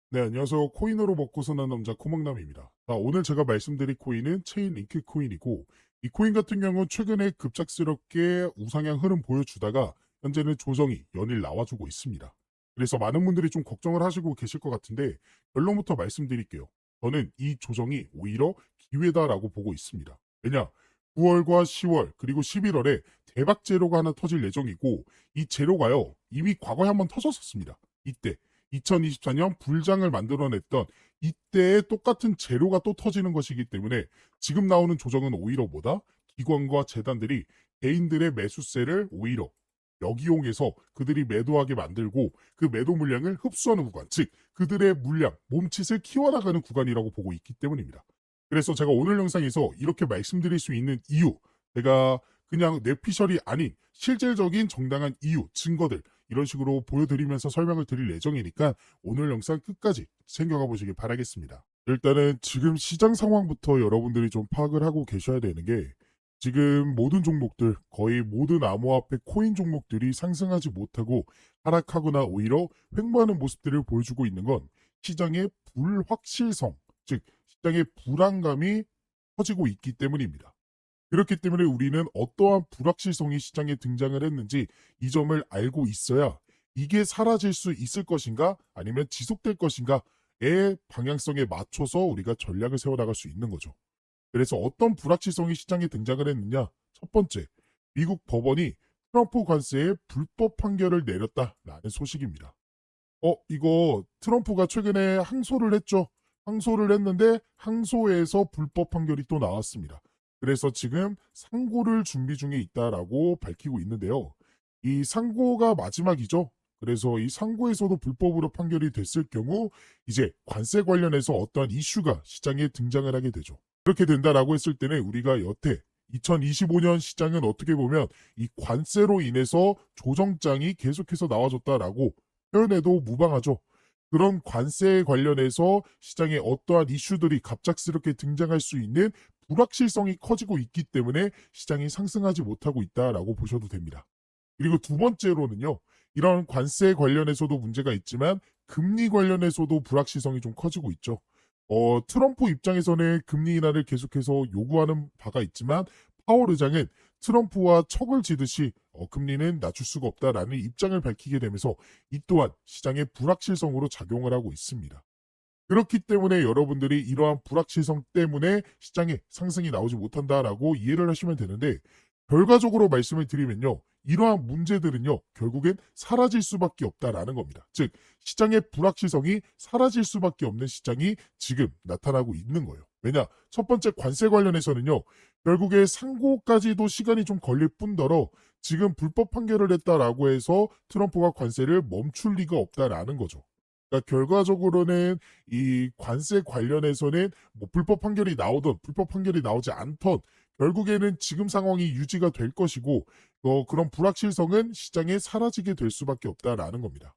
네, 안녕하세요. 코인으로 먹고 사는 남자 코막남입니다. 자, 오늘 제가 말씀드릴 코인은 체인링크 코인이고, 이 코인 같은 경우는 최근에 급작스럽게 우상향 흐름 보여주다가 현재는 조정이 연일 나와주고 있습니다. 그래서 많은 분들이 좀 걱정을 하시고 계실 것 같은데 결론부터 말씀드릴게요. 저는 이 조정이 오히려 기회다라고 보고 있습니다. 왜냐? 9월과 10월 그리고 11월에 대박 제로가 하나 터질 예정이고, 이 제로가요 이미 과거에 한번 터졌었습니다. 이때 2024년 불장을 만들어냈던 이때의 똑같은 재료가 또 터지는 것이기 때문에 지금 나오는 조정은 오히려 뭐다? 기관과 재단들이 개인들의 매수세를 오히려 역이용해서 그들이 매도하게 만들고 그 매도 물량을 흡수하는 구간, 즉 그들의 물량, 몸짓을 키워나가는 구간이라고 보고 있기 때문입니다. 그래서 제가 오늘 영상에서 이렇게 말씀드릴 수 있는 이유, 제가 그냥 뇌피셜이 아닌 실질적인 정당한 이유, 증거들 이런 식으로 보여드리면서 설명을 드릴 예정이니까 오늘 영상 끝까지 챙겨가 보시길 바라겠습니다. 일단은 지금 시장 상황부터 여러분들이 좀 파악을 하고 계셔야 되는 게, 지금 모든 종목들, 거의 모든 암호화폐 코인 종목들이 상승하지 못하고 하락하거나 오히려 횡보하는 모습들을 보여주고 있는 건 시장의 불확실성, 즉 시장의 불안감이 커지고 있기 때문입니다. 그렇기 때문에 우리는 어떠한 불확실성이 시장에 등장을 했는지 이 점을 알고 있어야 이게 사라질 수 있을 것인가 아니면 지속될 것인가의 방향성에 맞춰서 우리가 전략을 세워나갈 수 있는 거죠. 그래서 어떤 불확실성이 시장에 등장을 했느냐? 첫 번째, 미국 법원이 트럼프 관세에 불법 판결을 내렸다라는 소식입니다. 이거 트럼프가 최근에 항소를 했죠. 항소를 했는데 항소에서 불법 판결이 또 나왔습니다. 그래서 지금 상고를 준비 중에 있다라고 밝히고 있는데요. 이 상고가 마지막이죠. 그래서 이 상고에서도 불법으로 판결이 됐을 경우 이제 관세 관련해서 어떠한 이슈가 시장에 등장을 하게 되죠. 그렇게 된다라고 했을 때는 우리가 여태 2025년 시장은 어떻게 보면 이 관세로 인해서 조정장이 계속해서 나와줬다라고 표현해도 무방하죠. 그런 관세에 관련해서 시장에 어떠한 이슈들이 갑작스럽게 등장할 수 있는 불확실성이 커지고 있기 때문에 시장이 상승하지 못하고 있다라고 보셔도 됩니다. 그리고 두 번째로는요, 이런 관세 관련해서도 문제가 있지만 금리 관련해서도 불확실성이 좀 커지고 있죠. 트럼프 입장에서는 금리 인하를 계속해서 요구하는 바가 있지만 파월 의장은 트럼프와 척을 지듯이 금리는 낮출 수가 없다라는 입장을 밝히게 되면서 이 또한 시장의 불확실성으로 작용을 하고 있습니다. 그렇기 때문에 여러분들이 이러한 불확실성 때문에 시장에 상승이 나오지 못한다라고 이해를 하시면 되는데, 결과적으로 말씀을 드리면요, 이러한 문제들은요 결국엔 사라질 수밖에 없다라는 겁니다. 즉 시장의 불확실성이 사라질 수밖에 없는 시장이 지금 나타나고 있는 거예요. 왜냐, 첫 번째 관세 관련해서는요 결국에 상고까지도 시간이 좀 걸릴 뿐더러 지금 불법 판결을 했다라고 해서 트럼프가 관세를 멈출 리가 없다라는 거죠. 그러니까 결과적으로는 이 관세 관련해서는 뭐 불법 판결이 나오든 불법 판결이 나오지 않던 결국에는 지금 상황이 유지가 될 것이고, 그런 불확실성은 시장에 사라지게 될 수밖에 없다라는 겁니다.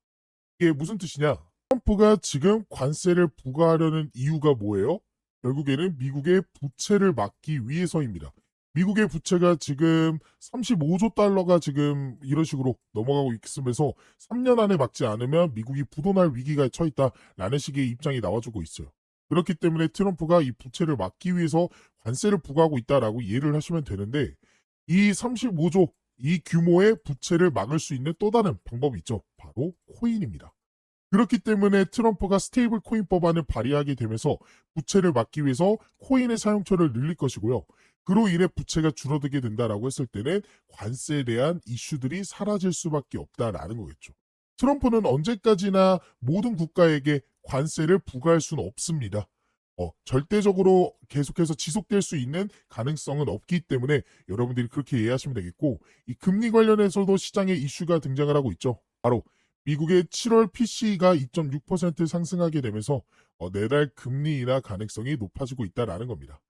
이게 무슨 뜻이냐? 트럼프가 지금 관세를 부과하려는 이유가 뭐예요? 결국에는 미국의 부채를 막기 위해서입니다. 미국의 부채가 지금 35조 달러가 지금 이런 식으로 넘어가고 있으면서 3년 안에 막지 않으면 미국이 부도날 위기가 처했다라는 식의 입장이 나와주고 있어요. 그렇기 때문에 트럼프가 이 부채를 막기 위해서 관세를 부과하고 있다라고 이해를 하시면 되는데, 이 35조 이 규모의 부채를 막을 수 있는 또 다른 방법이 있죠. 바로 코인입니다. 그렇기 때문에 트럼프가 스테이블 코인 법안을 발의하게 되면서 부채를 막기 위해서 코인의 사용처를 늘릴 것이고요. 그로 인해 부채가 줄어들게 된다라고 했을 때는 관세에 대한 이슈들이 사라질 수밖에 없다라는 거겠죠. 트럼프는 언제까지나 모든 국가에게 관세를 부과할 수는 없습니다. 절대적으로 계속해서 지속될 수 있는 가능성은 없기 때문에 여러분들이 그렇게 이해하시면 되겠고, 이 금리 관련해서도 시장에 이슈가 등장을 하고 있죠. 바로 미국의 7월 PC가 2.6% 상승하게 되면서 내달 금리 인하 가능성이 높아지고 있다라는 겁니다.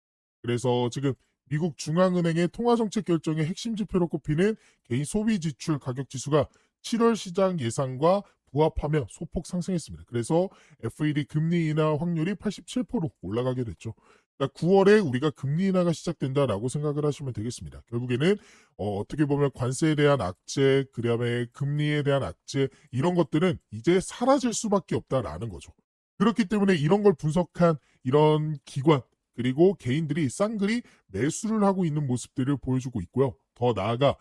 그래서 지금 미국 중앙은행의 통화정책 결정의 핵심 지표로 꼽히는 개인 소비 지출 가격 지수가 7월 시장 예상과 부합하며 소폭 상승했습니다. 그래서 FED 금리 인하 확률이 87% 올라가게 됐죠. 그러니까 9월에 우리가 금리 인하가 시작된다라고 생각을 하시면 되겠습니다. 결국에는 어떻게 보면 관세에 대한 악재, 그다음에 금리에 대한 악재 이런 것들은 이제 사라질 수밖에 없다라는 거죠. 그렇기 때문에 이런 걸 분석한 이런 기관 그리고 개인들이 쌍그리 매수를 하고 있는 모습들을 보여주고 있고요. 더 나아가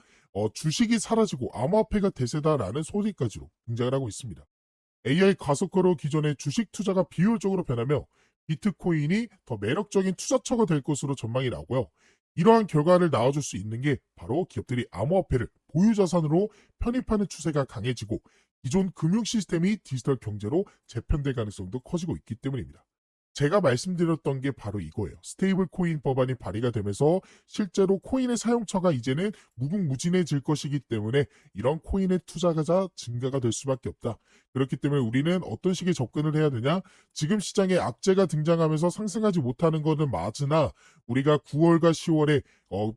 주식이 사라지고 암호화폐가 대세다라는 소리까지로 등장을 하고 있습니다. AI 가속화로 기존의 주식 투자가 비효율적으로 변하며 비트코인이 더 매력적인 투자처가 될 것으로 전망이 나오고요. 이러한 결과를 낳아줄 수 있는 게 바로 기업들이 암호화폐를 보유자산으로 편입하는 추세가 강해지고 기존 금융 시스템이 디지털 경제로 재편될 가능성도 커지고 있기 때문입니다. 제가 말씀드렸던 게 바로 이거예요. 스테이블 코인 법안이 발의가 되면서 실제로 코인의 사용처가 이제는 무궁무진해질 것이기 때문에 이런 코인의 투자가 증가가 될 수밖에 없다. 그렇기 때문에 우리는 어떤 식의 접근을 해야 되냐? 지금 시장에 악재가 등장하면서 상승하지 못하는 것은 맞으나 우리가 9월과 10월에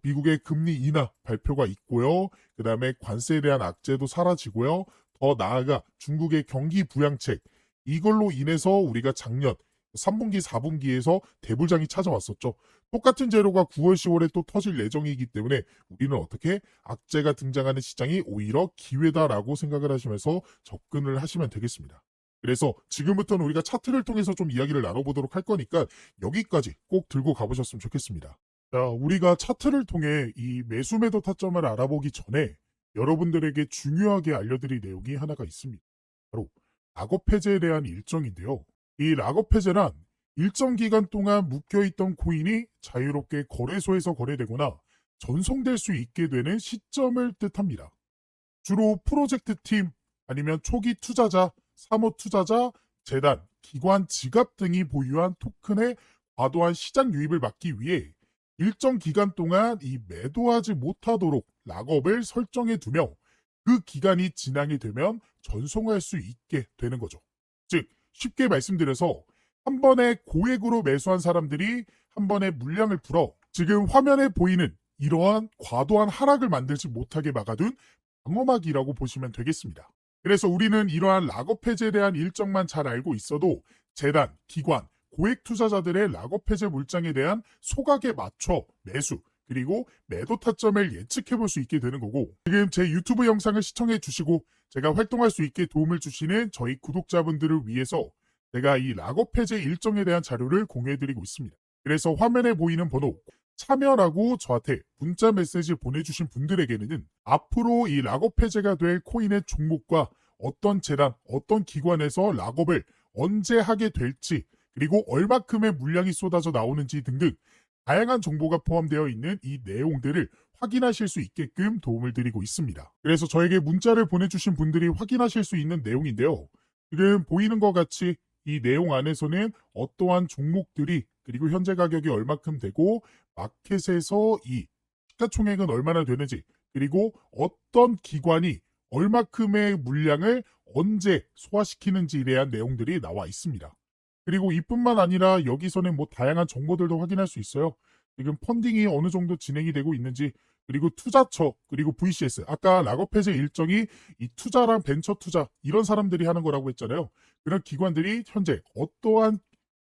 미국의 금리 인하 발표가 있고요. 그 다음에 관세에 대한 악재도 사라지고요. 더 나아가 중국의 경기 부양책 이걸로 인해서 우리가 작년 3분기, 4분기에서 대불장이 찾아왔었죠. 똑같은 재료가 9월, 10월에 또 터질 예정이기 때문에 우리는 어떻게 악재가 등장하는 시장이 오히려 기회다라고 생각을 하시면서 접근을 하시면 되겠습니다. 그래서 지금부터는 우리가 차트를 통해서 좀 이야기를 나눠보도록 할 거니까 여기까지 꼭 들고 가보셨으면 좋겠습니다. 자, 우리가 차트를 통해 이 매수 매도 타점을 알아보기 전에 여러분들에게 중요하게 알려드릴 내용이 하나가 있습니다. 바로 악업 해제에 대한 일정인데요. 이 락업 해제란 일정 기간 동안 묶여있던 코인이 자유롭게 거래소에서 거래되거나 전송될 수 있게 되는 시점을 뜻합니다. 주로 프로젝트 팀 아니면 초기 투자자, 사모 투자자, 재단, 기관, 지갑 등이 보유한 토큰의 과도한 시장 유입을 막기 위해 일정 기간 동안 이 매도하지 못하도록 락업을 설정해 두며 그 기간이 지나게 되면 전송할 수 있게 되는 거죠. 즉 쉽게 말씀드려서 한 번에 고액으로 매수한 사람들이 한 번에 물량을 풀어 지금 화면에 보이는 이러한 과도한 하락을 만들지 못하게 막아둔 방어막이라고 보시면 되겠습니다. 그래서 우리는 이러한 락업 해제에 대한 일정만 잘 알고 있어도 재단, 기관, 고액 투자자들의 락업 해제 물량에 대한 소각에 맞춰 매수 그리고 매도 타점을 예측해 볼 수 있게 되는 거고 지금 제 유튜브 영상을 시청해 주시고 제가 활동할 수 있게 도움을 주시는 저희 구독자분들을 위해서 제가 이 락업 해제 일정에 대한 자료를 공유해 드리고 있습니다. 그래서 화면에 보이는 번호 참여라고 저한테 문자 메시지 보내주신 분들에게는 앞으로 이 락업 해제가 될 코인의 종목과 어떤 재단, 어떤 기관에서 락업을 언제 하게 될지 그리고 얼마큼의 물량이 쏟아져 나오는지 등등 다양한 정보가 포함되어 있는 이 내용들을 확인하실 수 있게끔 도움을 드리고 있습니다. 그래서 저에게 문자를 보내주신 분들이 확인하실 수 있는 내용인데요. 지금 보이는 것 같이 이 내용 안에서는 어떠한 종목들이 그리고 현재 가격이 얼마큼 되고 마켓에서 이 시가총액은 얼마나 되는지 그리고 어떤 기관이 얼마큼의 물량을 언제 소화시키는지에 대한 내용들이 나와 있습니다. 그리고 이뿐만 아니라 여기서는 뭐 다양한 정보들도 확인할 수 있어요. 지금 펀딩이 어느 정도 진행이 되고 있는지 그리고 투자처 그리고 VCS 아까 락업 해제 일정이 이 투자랑 벤처 투자 이런 사람들이 하는 거라고 했잖아요. 그런 기관들이 현재 어떠한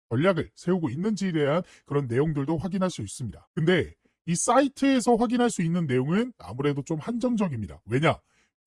전략을 세우고 있는지에 대한 그런 내용들도 확인할 수 있습니다. 근데 이 사이트에서 확인할 수 있는 내용은 아무래도 좀 한정적입니다. 왜냐?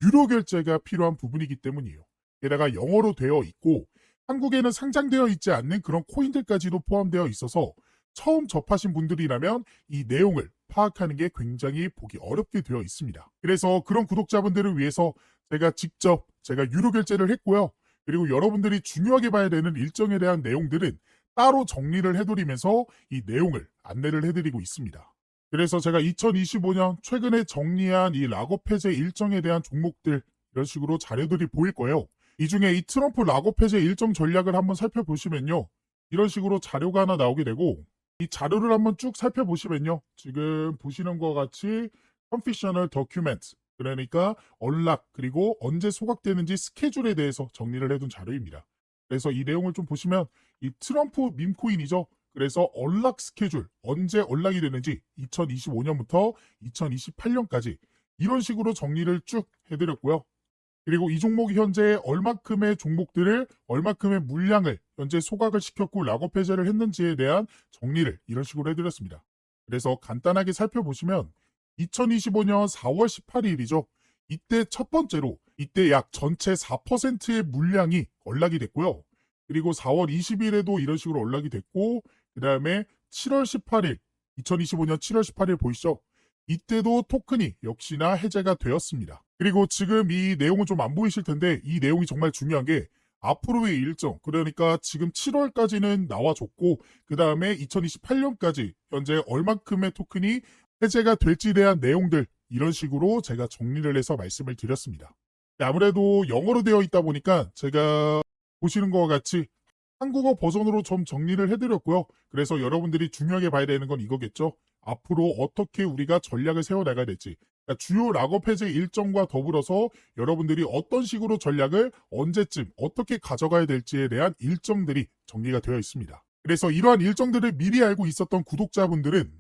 유료 결제가 필요한 부분이기 때문이에요. 게다가 영어로 되어 있고 한국에는 상장되어 있지 않는 그런 코인들까지도 포함되어 있어서 처음 접하신 분들이라면 이 내용을 파악하는 게 굉장히 보기 어렵게 되어 있습니다. 그래서 그런 구독자분들을 위해서 제가 유료 결제를 했고요. 그리고 여러분들이 중요하게 봐야 되는 일정에 대한 내용들은 따로 정리를 해드리면서 이 내용을 안내를 해드리고 있습니다. 그래서 제가 2025년 최근에 정리한 이 락업 해제 일정에 대한 종목들 이런 식으로 자료들이 보일 거예요. 이 중에 이 트럼프 락업 해제 일정 전략을 한번 살펴보시면요. 이런 식으로 자료가 하나 나오게 되고 이 자료를 한번 쭉 살펴보시면요. 지금 보시는 것 같이 Confidential Document 그러니까 언락 그리고 언제 소각되는지 스케줄에 대해서 정리를 해둔 자료입니다. 그래서 이 내용을 좀 보시면 이 트럼프 밈코인이죠. 그래서 언락 스케줄 언제 언락이 되는지 2025년부터 2028년까지 이런 식으로 정리를 쭉 해드렸고요. 그리고 이 종목이 현재 얼마큼의 종목들을 얼마큼의 물량을 현재 소각을 시켰고 락업 해제를 했는지에 대한 정리를 이런 식으로 해드렸습니다. 그래서 간단하게 살펴보시면 2025년 4월 18일이죠. 이때 첫 번째로 이때 약 전체 4%의 물량이 언락이 됐고요. 그리고 4월 20일에도 이런 식으로 연락이 됐고, 그 다음에 7월 18일, 2025년 7월 18일 보이시죠? 이때도 토큰이 역시나 해제가 되었습니다. 그리고 지금 이 내용은 좀 안 보이실 텐데 이 내용이 정말 중요한 게 앞으로의 일정, 그러니까 지금 7월까지는 나와줬고 그 다음에 2028년까지 현재 얼만큼의 토큰이 해제가 될지에 대한 내용들, 이런 식으로 제가 정리를 해서 말씀을 드렸습니다. 아무래도 영어로 되어 있다 보니까 제가 보시는 것과 같이 한국어 버전으로 좀 정리를 해드렸고요. 그래서 여러분들이 중요하게 봐야 되는 건 이거겠죠. 앞으로 어떻게 우리가 전략을 세워나가야 될지, 그러니까 주요 락업 해제 일정과 더불어서 여러분들이 어떤 식으로 전략을 언제쯤 어떻게 가져가야 될지에 대한 일정들이 정리가 되어 있습니다. 그래서 이러한 일정들을 미리 알고 있었던 구독자분들은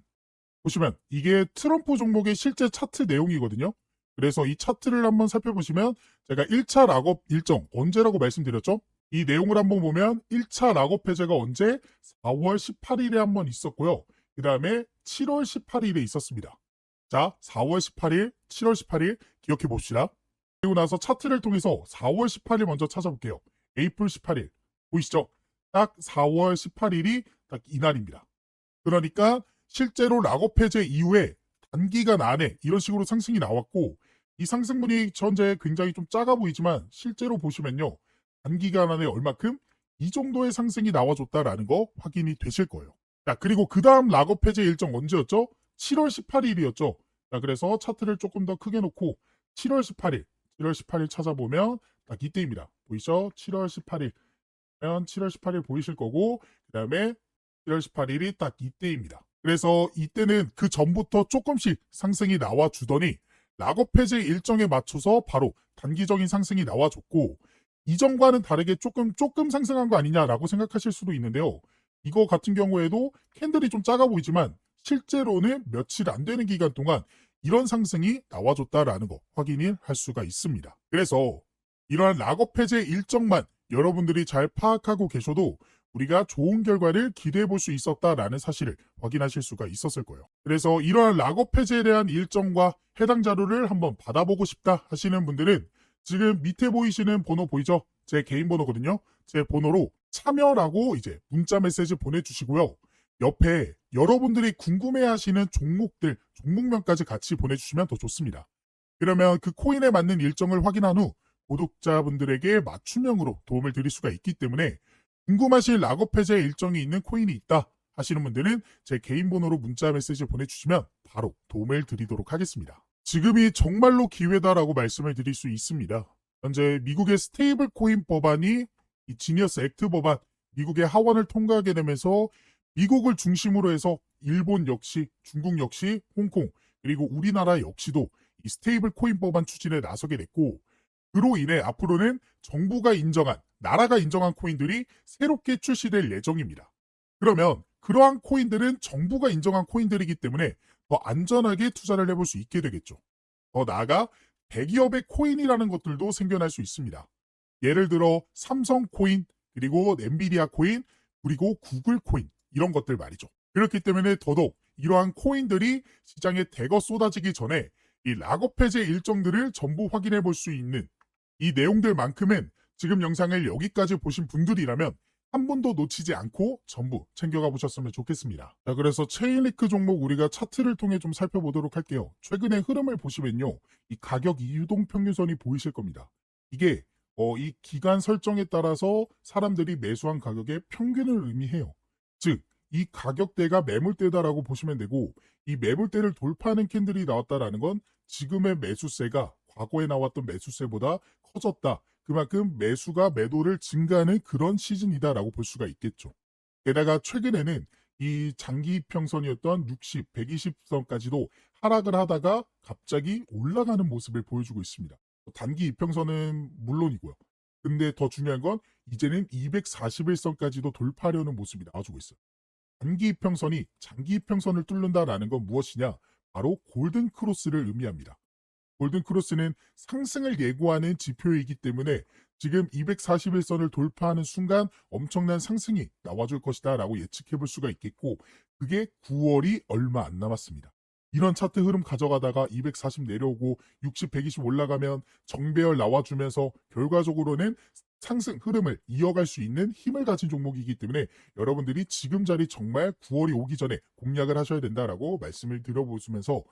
보시면 이게 트럼프 종목의 실제 차트 내용이거든요. 그래서 이 차트를 한번 살펴보시면 제가 1차 락업 일정 언제라고 말씀드렸죠? 이 내용을 한번 보면 1차 락업 해제가 언제? 4월 18일에 한번 있었고요. 그 다음에 7월 18일에 있었습니다. 자, 4월 18일, 7월 18일 기억해 봅시다. 그리고 나서 차트를 통해서 4월 18일 먼저 찾아볼게요. 에이플 18일 보이시죠? 딱 4월 18일이 딱 이날입니다. 그러니까 실제로 락업 해제 이후에 단기간 안에 이런 식으로 상승이 나왔고, 이 상승분이 현재 굉장히 좀 작아 보이지만 실제로 보시면요, 단기간 안에 얼마큼 이 정도의 상승이 나와줬다라는 거 확인이 되실 거예요. 자, 그리고 그 다음 락업 해제 일정 언제였죠? 7월 18일이었죠. 자, 그래서 차트를 조금 더 크게 놓고 7월 18일, 7월 18일 찾아보면 딱 이때입니다. 보이시죠? 7월 18일. 7월 18일 보이실 거고, 그 다음에 7월 18일이 딱 이때입니다. 그래서 이때는 그 전부터 조금씩 상승이 나와주더니 락업 해제 일정에 맞춰서 바로 단기적인 상승이 나와줬고, 이전과는 다르게 조금 상승한 거 아니냐라고 생각하실 수도 있는데요. 이거 같은 경우에도 캔들이 좀 작아 보이지만 실제로는 며칠 안 되는 기간 동안 이런 상승이 나와줬다라는 거 확인을 할 수가 있습니다. 그래서 이러한 락업 해제 일정만 여러분들이 잘 파악하고 계셔도 우리가 좋은 결과를 기대해 볼 수 있었다라는 사실을 확인하실 수가 있었을 거예요. 그래서 이러한 락업 해제에 대한 일정과 해당 자료를 한번 받아보고 싶다 하시는 분들은 지금 밑에 보이시는 번호 보이죠? 제 개인 번호거든요. 제 번호로 참여라고 이제 문자 메시지 보내주시고요. 옆에 여러분들이 궁금해하시는 종목들, 종목명까지 같이 보내주시면 더 좋습니다. 그러면 그 코인에 맞는 일정을 확인한 후 구독자분들에게 맞춤형으로 도움을 드릴 수가 있기 때문에 궁금하신 락업 해제 일정이 있는 코인이 있다 하시는 분들은 제 개인 번호로 문자 메시지 보내주시면 바로 도움을 드리도록 하겠습니다. 지금이 정말로 기회다라고 말씀을 드릴 수 있습니다. 현재 미국의 스테이블 코인 법안이 이 지니어스 액트 법안, 미국의 하원을 통과하게 되면서 미국을 중심으로 해서 일본 역시, 중국 역시, 홍콩, 그리고 우리나라 역시도 이 스테이블 코인 법안 추진에 나서게 됐고, 그로 인해 앞으로는 정부가 인정한, 나라가 인정한 코인들이 새롭게 출시될 예정입니다. 그러면 그러한 코인들은 정부가 인정한 코인들이기 때문에 더 안전하게 투자를 해볼 수 있게 되겠죠. 더 나아가 대기업의 코인이라는 것들도 생겨날 수 있습니다. 예를 들어 삼성 코인, 그리고 엔비디아 코인, 그리고 구글 코인, 이런 것들 말이죠. 그렇기 때문에 더더욱 이러한 코인들이 시장에 대거 쏟아지기 전에 이 락업 해제 일정들을 전부 확인해 볼 수 있는 이 내용들만큼은 지금 영상을 여기까지 보신 분들이라면 한 번도 놓치지 않고 전부 챙겨가 보셨으면 좋겠습니다. 자, 그래서 체인리크 종목 우리가 차트를 통해 좀 살펴보도록 할게요. 최근의 흐름을 보시면요, 이 가격 이동 평균선이 보이실 겁니다. 이게 이 기간 설정에 따라서 사람들이 매수한 가격의 평균을 의미해요. 즉, 이 가격대가 매물대다라고 보시면 되고, 이 매물대를 돌파하는 캔들이 나왔다라는 건 지금의 매수세가 과거에 나왔던 매수세보다 커졌다. 그만큼 매수가 매도를 증가하는 그런 시즌이다라고 볼 수가 있겠죠. 게다가 최근에는 이 장기 이평선이었던 60, 120선까지도 하락을 하다가 갑자기 올라가는 모습을 보여주고 있습니다. 단기 이평선은 물론이고요. 근데 더 중요한 건 이제는 241선까지도 돌파하려는 모습이 나와주고 있어요. 단기 이평선이 장기 이평선을 뚫는다라는 건 무엇이냐? 바로 골든 크로스를 의미합니다. 골든 크로스는 상승을 예고하는 지표이기 때문에 지금 241선을 돌파하는 순간 엄청난 상승이 나와줄 것이다 라고 예측해 볼 수가 있겠고, 그게 9월이 얼마 안 남았습니다. 이런 차트 흐름 가져가다가 240 내려오고 60, 120 올라가면 정배열 나와주면서 결과적으로는 상승 흐름을 이어갈 수 있는 힘을 가진 종목이기 때문에 여러분들이 지금 자리 정말 9월이 오기 전에 공략을 하셔야 된다라고 말씀을 드려보시면서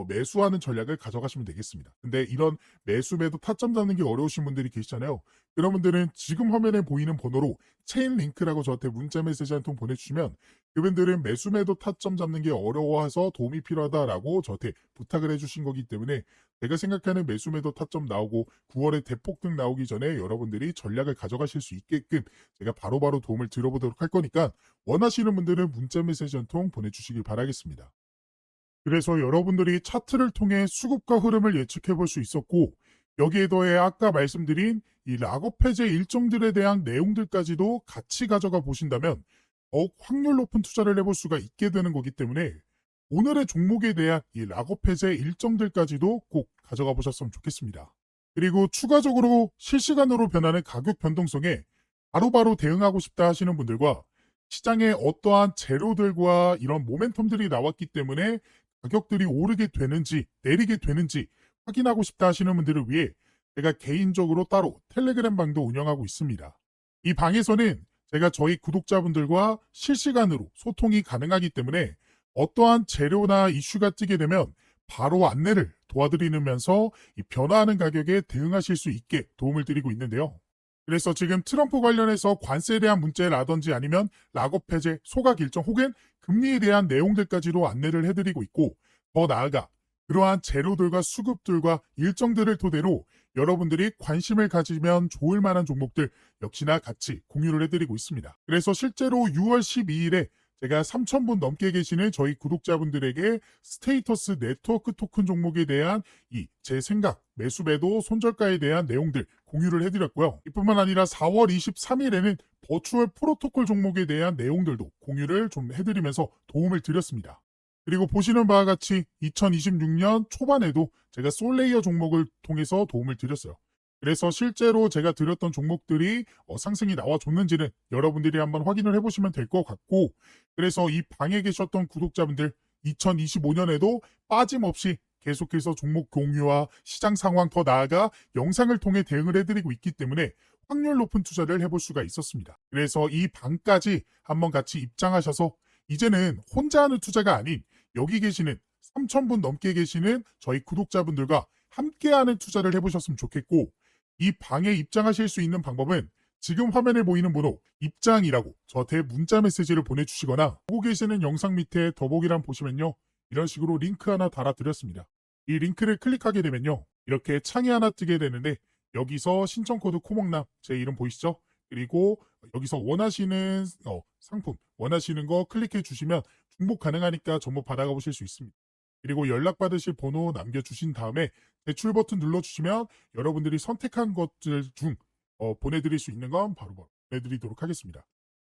매수하는 전략을 가져가시면 되겠습니다. 근데 이런 매수 매도 타점 잡는 게 어려우신 분들이 계시잖아요. 그런 분들은 지금 화면에 보이는 번호로 체인 링크라고 저한테 문자 메시지 한 통 보내주시면 그분들은 매수 매도 타점 잡는 게 어려워서 도움이 필요하다라고 저한테 부탁을 해주신 거기 때문에 제가 생각하는 매수 매도 타점 나오고 9월에 대폭등 나오기 전에 여러분들이 전략을 가져가실 수 있게끔 제가 바로바로 도움을 드려보도록 할 거니까 원하시는 분들은 문자 메시지 한 통 보내주시길 바라겠습니다. 그래서 여러분들이 차트를 통해 수급과 흐름을 예측해 볼 수 있었고 여기에 더해 아까 말씀드린 이 락업 해제 일정들에 대한 내용들까지도 같이 가져가 보신다면 더욱 확률 높은 투자를 해볼 수가 있게 되는 거기 때문에 오늘의 종목에 대한 이 락업 해제 일정들까지도 꼭 가져가 보셨으면 좋겠습니다. 그리고 추가적으로 실시간으로 변하는 가격 변동성에 바로바로 대응하고 싶다 하시는 분들과 시장에 어떠한 재료들과 이런 모멘텀들이 나왔기 때문에 가격들이 오르게 되는지 내리게 되는지 확인하고 싶다 하시는 분들을 위해 제가 개인적으로 따로 텔레그램 방도 운영하고 있습니다. 이 방에서는 제가 저희 구독자분들과 실시간으로 소통이 가능하기 때문에 어떠한 재료나 이슈가 뜨게 되면 바로 안내를 도와드리면서 이 변화하는 가격에 대응하실 수 있게 도움을 드리고 있는데요. 그래서 지금 트럼프 관련해서 관세에 대한 문제라든지 아니면 락업 해제, 소각 일정 혹은 금리에 대한 내용들까지도 안내를 해드리고 있고 더 나아가 그러한 재료들과 수급들과 일정들을 토대로 여러분들이 관심을 가지면 좋을 만한 종목들 역시나 같이 공유를 해드리고 있습니다. 그래서 실제로 6월 12일에 제가 3,000분 넘게 계시는 저희 구독자분들에게 스테이터스 네트워크 토큰 종목에 대한 이 제 생각, 매수 매도 손절가에 대한 내용들 공유를 해드렸고요. 이뿐만 아니라 4월 23일에는 버추얼 프로토콜 종목에 대한 내용들도 공유를 좀 해드리면서 도움을 드렸습니다. 그리고 보시는 바와 같이 2026년 초반에도 제가 솔레이어 종목을 통해서 도움을 드렸어요. 그래서 실제로 제가 드렸던 종목들이 상승이 나와줬는지는 여러분들이 한번 확인을 해보시면 될 것 같고 그래서 이 방에 계셨던 구독자분들 2025년에도 빠짐없이 계속해서 종목 공유와 시장 상황 더 나아가 영상을 통해 대응을 해드리고 있기 때문에 확률 높은 투자를 해볼 수가 있었습니다. 그래서 이 방까지 한번 같이 입장하셔서 이제는 혼자 하는 투자가 아닌 여기 계시는 3,000분 넘게 계시는 저희 구독자분들과 함께하는 투자를 해보셨으면 좋겠고 이 방에 입장하실 수 있는 방법은 지금 화면에 보이는 번호 입장이라고 저한테 문자 메시지를 보내주시거나 보고 계시는 영상 밑에 더보기란 보시면요. 이런 식으로 링크 하나 달아드렸습니다. 이 링크를 클릭하게 되면요. 이렇게 창이 하나 뜨게 되는데 여기서 신청 코드 코먹남 제 이름 보이시죠? 그리고 여기서 원하시는 상품 원하시는 거 클릭해 주시면 중복 가능하니까 전부 받아가 보실 수 있습니다. 그리고 연락받으실 번호 남겨주신 다음에 제출 버튼 눌러주시면 여러분들이 선택한 것들 중 보내드릴 수 있는 건 바로 보내드리도록 하겠습니다.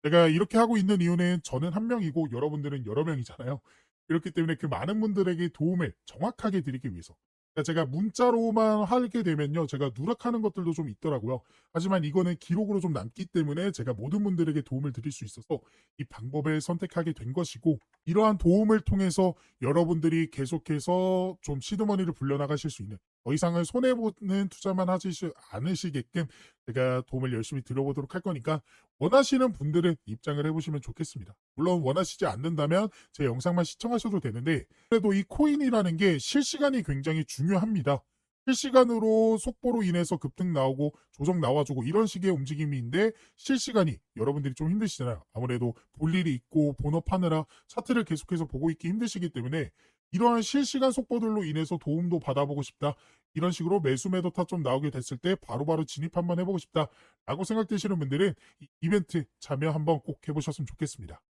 제가 이렇게 하고 있는 이유는 저는 한 명이고 여러분들은 여러 명이잖아요. 그렇기 때문에 그 많은 분들에게 도움을 정확하게 드리기 위해서 그러니까 제가 문자로만 하게 되면요. 제가 누락하는 것들도 좀 있더라고요. 하지만 이거는 기록으로 좀 남기 때문에 제가 모든 분들에게 도움을 드릴 수 있어서 이 방법을 선택하게 된 것이고 이러한 도움을 통해서 여러분들이 계속해서 좀 시드머니를 불려나가실 수 있는 더 이상은 손해보는 투자만 하지 않으시게끔 제가 도움을 열심히 드려보도록 할 거니까 원하시는 분들은 입장을 해보시면 좋겠습니다. 물론 원하시지 않는다면 제 영상만 시청하셔도 되는데 그래도 이 코인이라는 게 실시간이 굉장히 중요합니다. 실시간으로 속보로 인해서 급등 나오고 조정 나와주고 이런 식의 움직임인데 실시간이 여러분들이 좀 힘드시잖아요. 아무래도 볼 일이 있고 본업하느라 차트를 계속해서 보고 있기 힘드시기 때문에 이러한 실시간 속보들로 인해서 도움도 받아보고 싶다. 이런 식으로 매수 매도 타점 나오게 됐을 때 바로바로 진입 한번 해보고 싶다. 라고 생각되시는 분들은 이 이벤트 참여 한번 꼭 해보셨으면 좋겠습니다.